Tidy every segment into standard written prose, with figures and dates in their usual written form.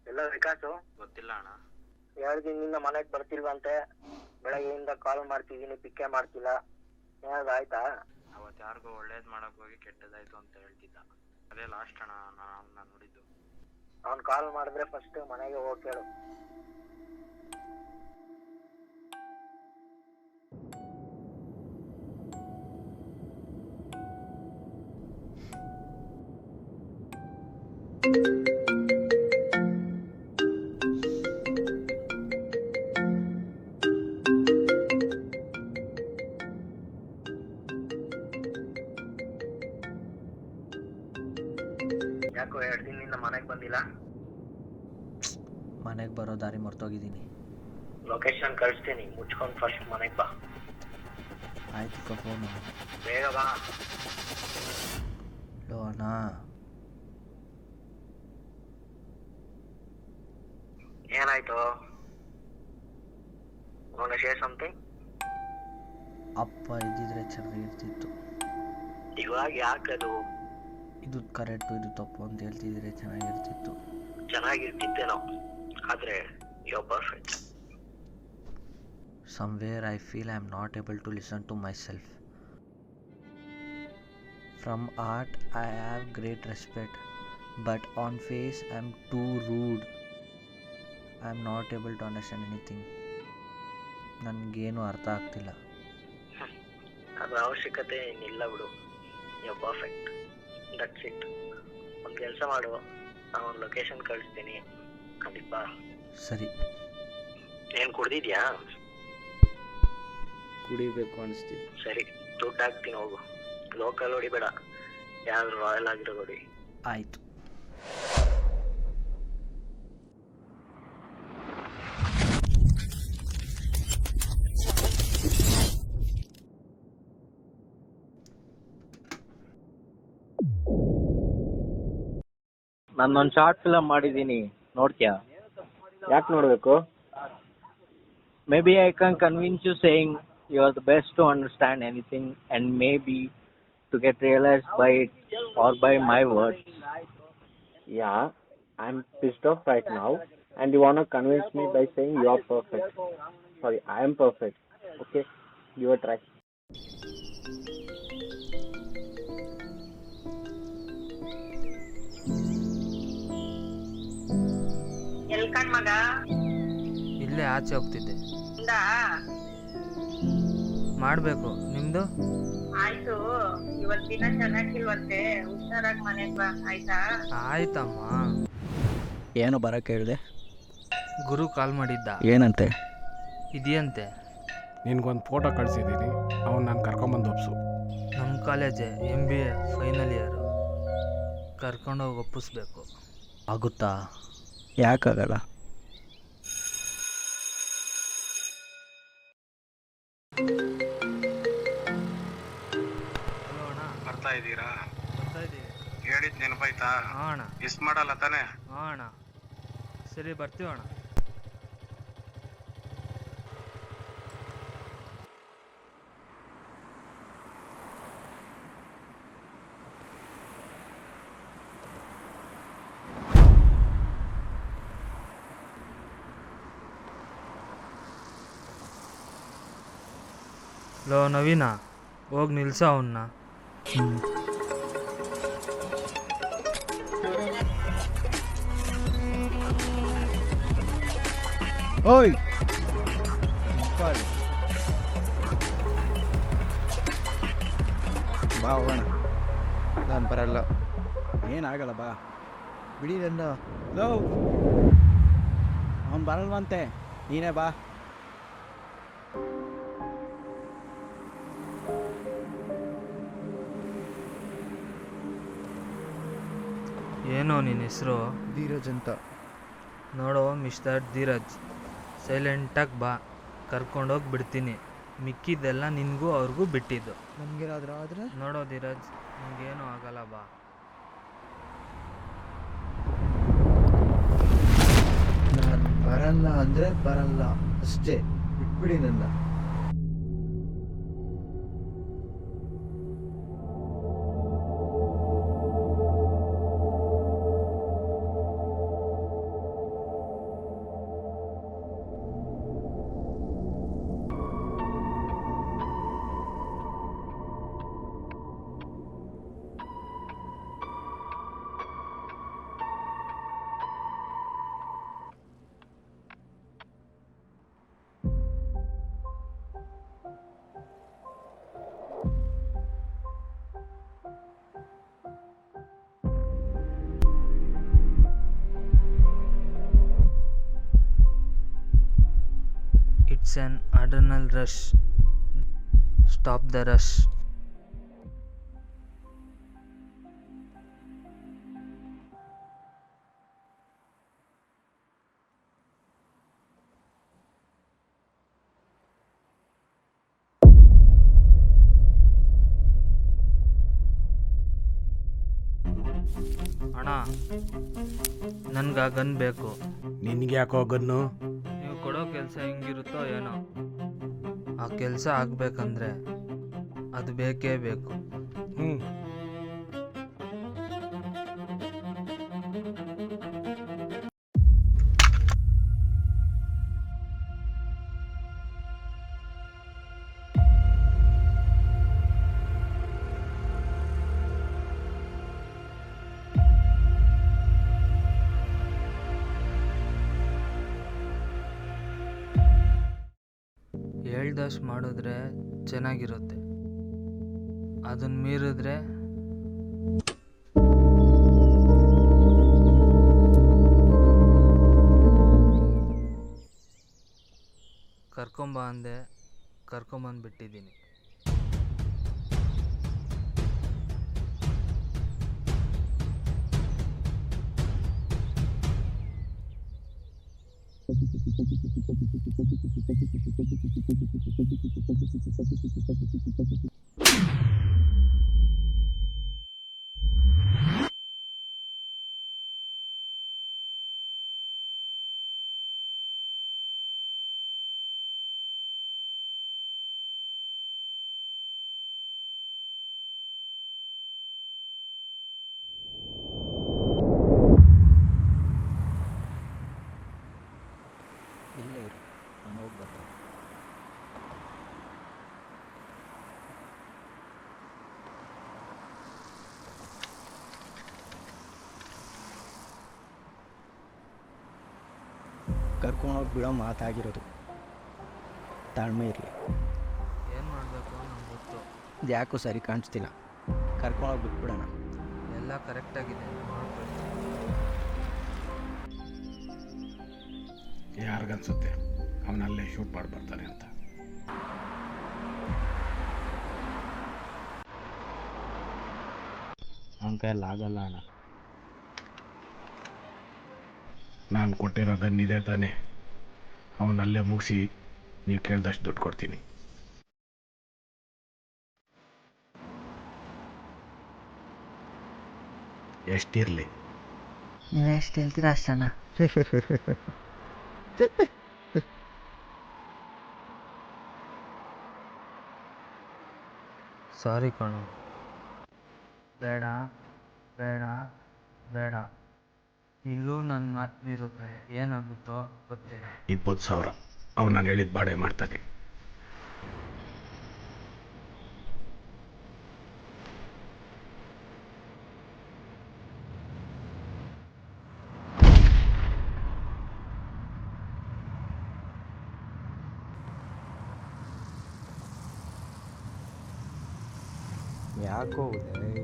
ಎಲ್ಲ ವಿಕಾಸು ಗೊತ್ತಿಲ್ಲ ಅಣ್ಣ. 2 ದಿನದಿಂದ ಮನೆಗೆ ಬರ್ತಿಲ್ವಂತೆ. ಬೆಳಗ್ಗೆಯಿಂದ ಕಾಲ್ ಮಾಡ್ತಿದ್ದೀನಿ, ಪಿಕ್ಕೇ ಮಾಡ್ತಿಲ್ಲ. ಏನಾದ್ರು ಆಯ್ತಾ? ಅವತ್ತು ಯಾರಿಗೂ ಒಳ್ಳೇದು ಮಾಡಕ್ ಹೋಗಿ ಕೆಟ್ಟದಾಯ್ತು ಅಂತ ಹೇಳ್ತಿದ್ದ. ಅದೇ ಲಾಸ್ಟ್ ಅಣ್ಣ ನಾನು ನೋಡಿದ್ದು. ಅವ್ನು ಕಾಲ್ ಮಾಡಿದ್ರೆ ಫಸ್ಟ್ ಮನೆಗೆ ಹೋಗಿ ಕೇಳು. ಯಾಕೋ 2 ದಿನದಿಂದ ಮನೆಗೆ ಬಂದಿಲ್ಲ? ಮನೆಗೆ ಬರೋ ದಾರಿ ಮರ್ತೋಗಿದ್ದೀನಿ. ಲೊಕೇಶನ್ ಕಳಿಸ್ತೀನಿ, ಮುಚ್ಕೊಂಡು ಫಸ್ಟ್ ಮನೆಗೆ ಬಾ. ಆಯ್ತು ಫೋನು. ಬೇಗ ಬಾ. ಲೋ ಅಣ್ಣ, ಏನಾಯ್ತು? wanna share something? ಅಪ್ಪ ಇದ್ದಿದ್ರೆ ಚೆನ್ನಾಗಿರ್ತಿತ್ತು. ಇವಾಗ ಯಾಕದು? ಇದು ಕರೆಕ್ಟು, ಇದು ತಪ್ಪು ಅಂತ ಹೇಳ್ತಿದ್ರೆ ಚೆನ್ನಾಗಿರ್ತಿತ್ತು. ಚೆನ್ನಾಗಿರ್ತಿತ್ತೇನೋ, ಆದರೆ you are perfect. Somewhere I feel I am not able to listen to myself. From art I have great respect, but on face I am too rude. I am not able to understand anything. ನನಗೇನು ಅರ್ಥ ಆಗ್ತಿಲ್ಲ. ಅದರ ಅವಶ್ಯಕತೆ ಏನಿಲ್ಲ ಬಿಡು. You are perfect, that's it. ಒಂದು ಕೆಲಸ ಮಾಡು, ನಾನು ಒಂದು ಲೊಕೇಶನ್ ಕಳಿಸ್ತೀನಿ, ಅಲ್ಲಿಗೆ ಬಾ. ಸರಿ. ಏನು ಕುಡ್ದಿದ್ಯಾ? ಕುಡಿಬೇಕು ಅನಿಸ್ತಿದೆ. ಸರಿ, ದುಡ್ಡು ಹಾಕ್ತೀನಿ, ಹೋಗು. ಲೋಕಲ್ ಹೊಡಿಬೇಡ, ಯಾವ್ದು ರಾಯಲ್ ಆಗಿರೋದು ಹೊಡಿ. ಆಯಿತು. ನಾನೊಂದು ಶಾರ್ಟ್ ಫಿಲಮ್ ಮಾಡಿದ್ದೀನಿ, ನೋಡ್ತೀಯಾ? ಯಾಕೆ ನೋಡಬೇಕು? Maybe I can convince you saying you are the best to understand anything and maybe to get realised by it or by my words. Yeah, I'm pissed off right now, and you wanna convince me by saying you are perfect. Sorry, I am perfect. Okay, give a try. ಎಲ್ಕಂಡ್ ಮಗ? ಇಲ್ಲೇ ಆಚೆ ಹೋಗ್ತಿದ್ದೆ. ಮಾಡಬೇಕು. ನಿಮ್ಮದು? ಆಯ್ತು. ಇವತ್ತಿನ ಚೆನ್ನಾಗಿಲ್ವಂತೆ, ಹುಷಾರಾಗಿ ಮನೆಗೆ ಬಾ, ಆಯ್ತಾ? ಆಯ್ತಮ್ಮ. ಏನು ಬರೋಕ್ಕೆ ಹೇಳಿದೆ? ಗುರು ಕಾಲ್ ಮಾಡಿದ್ದ. ಏನಂತೆ? ಇದೆಯಂತೆ. ನಿನ್ಗೊಂದು ಫೋಟೋ ಕಳಿಸಿದ್ದೀನಿ, ಅವನು ನಾನು ಕರ್ಕೊಂಬಂದು ಒಪ್ಸು. ನಮ್ಮ ಕಾಲೇಜೇ MBA ಫೈನಲ್ ಇಯರು. ಕರ್ಕೊಂಡೋಗಿ ಒಪ್ಪಿಸ್ಬೇಕು. ಆಗುತ್ತಾ? ಯಾಕಾಗಲ್ಲ? ಬರ್ತಾ ಇದ್ದೀರಾ? ಬರ್ತಾ ಇದ್ದೀವಿ. ಹೇಳಿದ್ ನೆನಪಾಯ್ತಾ? ಹಾಂ ಅಣ್ಣ. ಮಿಸ್ ಮಾಡಲ್ಲ ತಾನೇ? ಹಾಂ ಅಣ್ಣ. ಸರಿ, ಬರ್ತೀವಣ್ಣ. ಲೋ ನವೀನ, ಹೋಗಿ ನಿಲ್ಸ ಅವನ್ನ. ಓಯ್, ಬಾ ಹೋಗೋಣ. ನಾನು ಬರಲ್ಲ. ಏನಾಗಲ್ಲ, ಬಾ. ಬಿಡಿ ನನ್ನ. ಲೋ, ಅವನು ಬರಲ್ವಂತೆ, ನೀನೇ ಬಾ. ಏನೋ ನಿನ್ನ ಹೆಸರು? ಧೀರಜ್ ಅಂತ. ನೋಡೋ ಮಿಸ್ಟರ್ ಧೀರಜ್, ಸೈಲೆಂಟಾಗಿ ಬಾ, ಕರ್ಕೊಂಡೋಗಿ ಬಿಡ್ತೀನಿ. ಮಿಕ್ಕಿದ್ದೆಲ್ಲ ನಿನಗೂ ಅವ್ರಿಗೂ ಬಿಟ್ಟಿದ್ದು. ನಮಗೇನಾದರೂ ಆದರೆ? ನೋಡೋ ಧೀರಜ್, ನಿಮಗೇನೂ ಆಗಲ್ಲ, ಬಾ. ನಾನು ಬರಲ್ಲ ಅಂದರೆ ಬರಲ್ಲ ಅಷ್ಟೇ, ಬಿಟ್ಬಿಡಿ ನನ್ನ. It's an adrenal rush. Stop the rush. ಅಣ್ಣ, ನನ್ಗೆ ಆ ಗನ್ ಬೇಕು. ನಿನಗೆ ಯಾಕೋ ಗನ್ನು? ನೀವು ಕೊಡೋ ಕೆಲಸ ಹೆಂಗಿರುತ್ತೋ ಏನೋ, ಆ ಕೆಲಸ ಆಗ್ಬೇಕಂದ್ರೆ ಅದು ಬೇಕೇ ಬೇಕು. ಹ್ಞೂ ಹೇಳ್ದಷ್ಟು ಮಾಡಿದ್ರೆ ಚೆನ್ನಾಗಿರುತ್ತೆ, ಅದನ್ನ ಮೀರಿದ್ರೆ ಕರ್ಕೊಂಬ ಅಂದೆ, ಕರ್ಕೊಂಬಂದ್ಬಿಟ್ಟಿದ್ದೀನಿ. ಇಲ್ಲೇ ಇರು, ನಾನು ಹೋಗಿ ಬರ್ತೀನಿ. ಕರ್ಕೊಂಡೋಗಿ ಬಿಡೋ ಮಾತಾಗಿರೋದು, ತಾಳ್ಮೆ ಇರಲಿ. ಏನು ಮಾಡಬೇಕು ನಂಗೆ ಗೊತ್ತು. ಯಾಕೂ ಸರಿ ಕಾಣಿಸ್ತಿಲ್ಲ, ಕರ್ಕೊಂಡೋಗಿ ಬಿಟ್ಬಿಡೋಣ. ಎಲ್ಲ ಕರೆಕ್ಟಾಗಿದೆ, ನೋಡ್ಕೊಳ್ಳಿ. ಯಾರಿಗನ್ಸುತ್ತೆ ಅವನಲ್ಲೇ ಶೂಟ್ ಮಾಡಿ ಬರ್ತಾನೆ ಅಂತ? ಅವನ ಕೈಯಲ್ಲಿ ಆಗಲ್ಲ ಅಣ್ಣ. ನಾನು ಕೊಟ್ಟಿರೋ ಗನ್ ಇದೆ ತಾನೆ, ಅವನಲ್ಲೇ ಮುಗಿಸಿ ನೀವು ಕೇಳ್ದಷ್ಟು ದುಡ್ಡು ಕೊಡ್ತೀನಿ. ಎಷ್ಟಿರಲಿ? ನೀವು ಎಷ್ಟು ಹೇಳ್ತೀರಾ ಅಷ್ಟಣ್ಣ. ಸಾರಿ ಕಣೋ. ಬೇಡ ಬೇಡ ಬೇಡ, ಈಗಲೂ ನನ್ನ ಮಾತು ಮೀರಿದ್ರೆ ಏನಾಗುತ್ತೋ ಗೊತ್ತಿಲ್ಲ. 20,000 ಅವ್ನು ನಾನು ಹೇಳಿದ ಬಾಡೆ ಮಾಡ್ತಾನೆ. ಯಾಕೋ ಉದಯ್?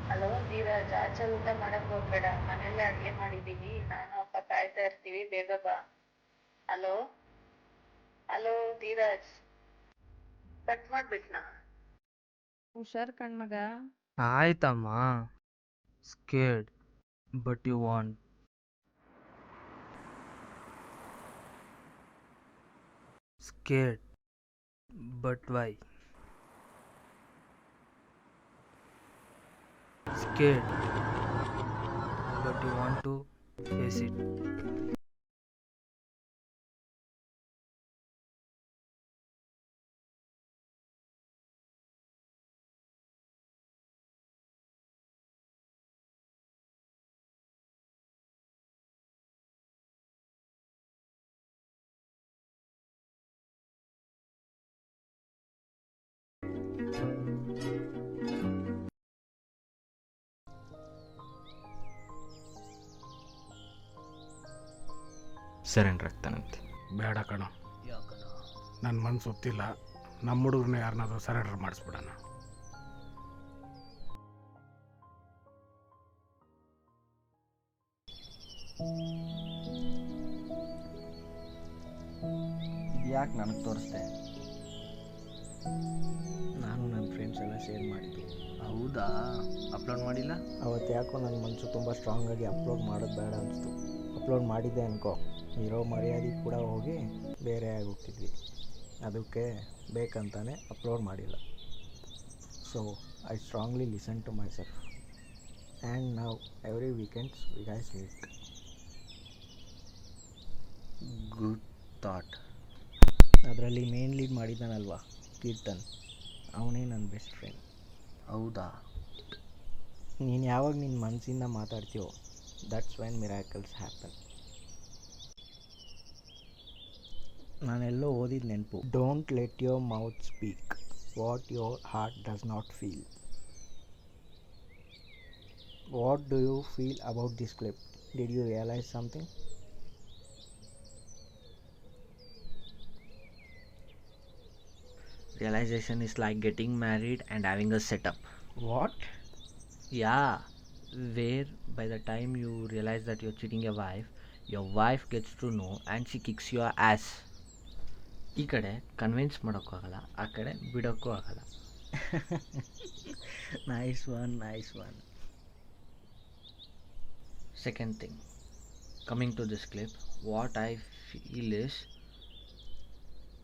ಹಲೋ ಧೀರಜ್, ಆಚೆ ಊಟ ಮಾಡಕ್ ಹೋಗ್ಬೇಡ, ಮನೇಲೆ ಅಡ್ಗೆ ಮಾಡಿದೀನಿ, ನಾನು ಅಪ್ಪ ಕಾಯ್ತಾ ಇರ್ತೀವಿ, ಬೇಗ ಬಾ. ಹಲೋ ಹಲೋ ಧೀರಜ್, ಕಟ್ ಮಾಡ್ಬಿಟ್ನಾ? ಹುಷಾರ್ ಕಣ್ಮಗ. ಆಯ್ತಮ್ಮ. Scared but you want. Scared, but why? Scared, but you want to face it. Surrender ಆಗ್ತಾನಂತೆ. ಬೇಡ ಕಣೋ, ನನ್ನ ಮನಸ್ಸು ಒಪ್ತಿಲ್ಲ. ನಮ್ಮ ಹುಡುಗರನ್ನ ಯಾರನ್ನಾದ್ರೂ ಸರೆಂಡರ್ ಮಾಡಿಸ್ಬಿಡೋಣ. ಯಾಕೆ ನನಗೆ ತೋರಿಸ್ದೆ? ನಾನು ನನ್ನ ಫ್ರೆಂಡ್ಸ್ ಎಲ್ಲ ಶೇರ್ ಮಾಡಿದ್ದು. ಹೌದಾ? ಅಪ್ಲೋಡ್ ಮಾಡಿಲ್ಲ? ಅವತ್ತು ಯಾಕೋ ನನ್ನ ಮನಸ್ಸು ತುಂಬ ಸ್ಟ್ರಾಂಗಾಗಿ ಅಪ್ಲೋಡ್ ಮಾಡೋದು ಬೇಡ ಅನಿಸ್ತು. ಅಪ್ಲೋಡ್ ಮಾಡಿದ್ದೆ ಅನ್ಕೋ, ಇರೋ ಮರ್ಯಾದೆ ಕೂಡ ಹೋಗಿ ಬೇರೆ ಆಗೋಗ್ತಿದ್ವಿ. ಅದಕ್ಕೆ ಬೇಕಂತಾನೆ ಅಪ್ಲೋಡ್ ಮಾಡಿಲ್ಲ. So I strongly listen to myself and ನಾವು every weekends we guys meet. Good thought. ಅದರಲ್ಲಿ ಮೇನ್ ಲೀಡ್ ಮಾಡಿದ್ದಾನಲ್ವಾ ಕೀರ್ತನ್, ಅವನೇ ನನ್ನ ಬೆಸ್ಟ್ ಫ್ರೆಂಡ್. ಹೌದಾ? ನೀನು ಯಾವಾಗ ನಿನ್ನ ಮನಸ್ಸಿಂದ ಮಾತಾಡ್ತೀಯೋ ದಟ್ಸ್ ವೆನ್ ಮಿರಾಕಲ್ಸ್ ಹ್ಯಾಪನ್. ನಾನೆಲ್ಲೋ ಓದಿದ ನೆನಪು, don't let your mouth speak what your heart does not feel. What do you feel about this clip? Did you realise something? Realization is like getting married and having a setup. What? Yeah, where by the time you realize that you're cheating your wife gets to know and she kicks your ass. ಈ ಕಡೆ convince ಮಾಡೋಕ್ಕೂ ಆಗಲ್ಲ, ಆ ಕಡೆ ಬಿಡೋಕ್ಕೂ ಆಗಲ್ಲ. Nice one. Second thing, coming to this clip, what I feel is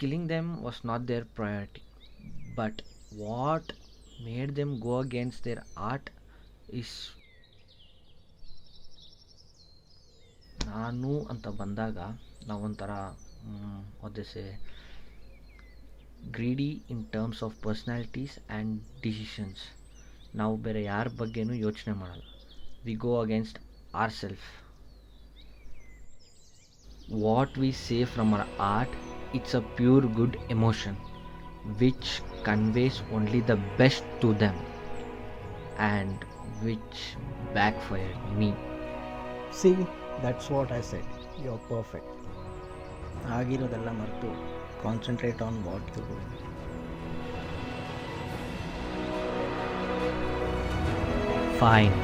killing them was not their priority, but what made them go against their art is ನಾನು ಅಂತ ಬಂದಾಗ ನಾವೊಂಥರ ಒದ್ದೆಸೆ greedy in terms of personalities and decisions. ನಾವು ಬೇರೆ ಯಾರ ಬಗ್ಗೆನೂ ಯೋಚನೆ ಮಾಡಲ್ಲ. We go against our self. What we say from our heart, it's a pure good emotion which conveys only the best to them and which backfired me. See, that's what I said. You're perfect. ಆಗಿರೋದೆಲ್ಲ ಮರೆತು concentrate on what you doing. Fine.